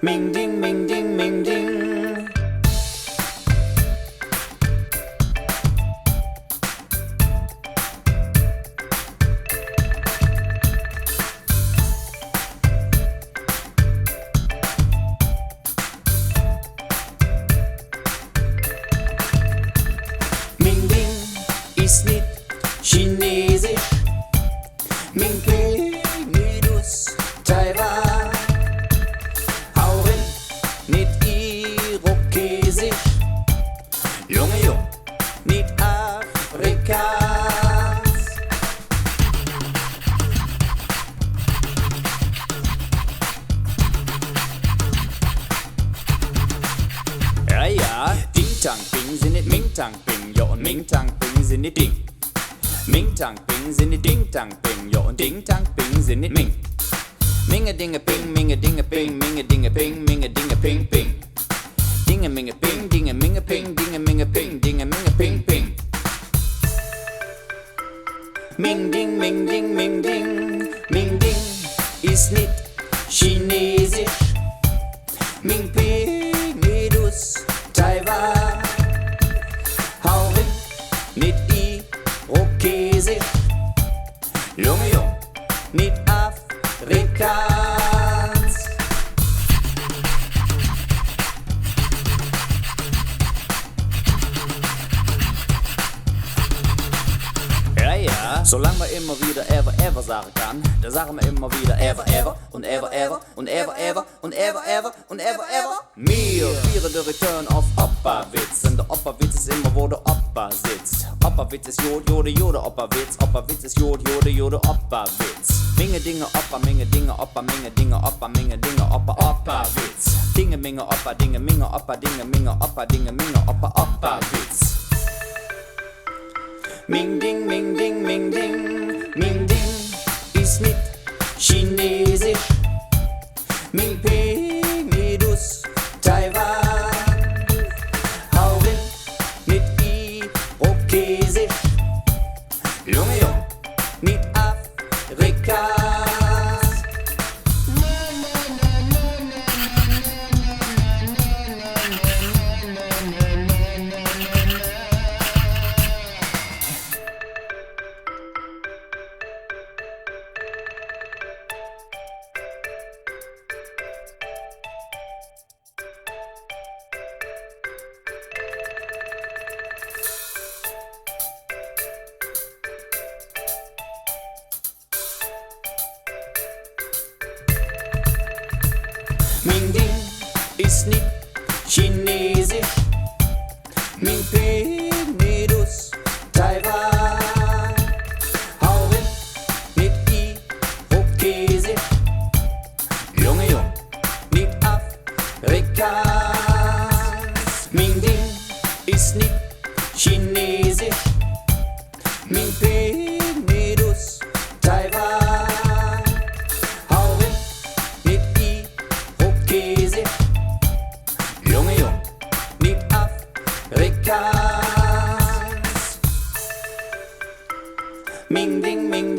Ming ding, ming ding, ming ding. Ming ding ist nicht chinesisch. Ming ping, Nidus, Taiwan. Haurin, nicht irokesisch. Junge, jung, nicht Afrikaans. Ja, ja, Ding Tang Ping sind nicht Ming Tang Ping, ja, und Ming Tang Ping sind nicht Ding. Ming Tang Ping sind nicht Ding Tang Ping, ja, und Ding Tang Ping sind nicht Ming. Minge Dinge Ping, Minge Dinge Ping, Minge Dinge Ping, Minge Dinge Ping Ping. Dinge Minge Ping, Dinge Minge Ping, Dinge Minge Ping, Dinge Minge Ping Ping. Ming Ding, Ming Ding, Ming Ding, Ming Ding ist nicht chinesisch. Ming Ping, Nidus, Taiwan. Haurin, nicht irokesisch. Junge, jung, nicht Afrikaans. Ja, ja, solange man immer wieder ever, ever sagen kann, da sagen wir immer wieder ever, ever und ever, ever und ever, ever und ever, ever und ever, ever. Wir feiern den Return of Opa-Witz, und der Opa-Witz ist immer, wo der Opa sitzt. Opa-Witz ist Jod, Jode, Jode, Opa-Witz. Opa-Witz ist Jod, Jode, Jode, Opa-Witz. Minge Dinge Opa, Minge Dinge Opa, Minge Dinge Opa, Minge Dinge Opa, Opa-Witz. Dinge Minge Opa, Dinge Minge Opa, Dinge Minge Opa, Dinge Minge Opa, Opa-Witz. Ming Ding, Ming Ding, Ming Ding, Ming Ding ist nicht chinesisch. Ming Ping, Nidus, Taiwan. Haurin, nicht irokesisch. Junge, jung, nicht Afrikaans. Ming Ding ist nicht chinesisch. Ming Ping, Nidus, Taiwan. Haurin, nicht irokesisch. Junge, jung, nicht Afrikaans. Ming Ding ist nicht chinesisch. Ming Ping, Nidus, Taiwan. Haurin, nicht irokesisch. Junge, jung, nicht Afrikaans. Ming Ding, Ming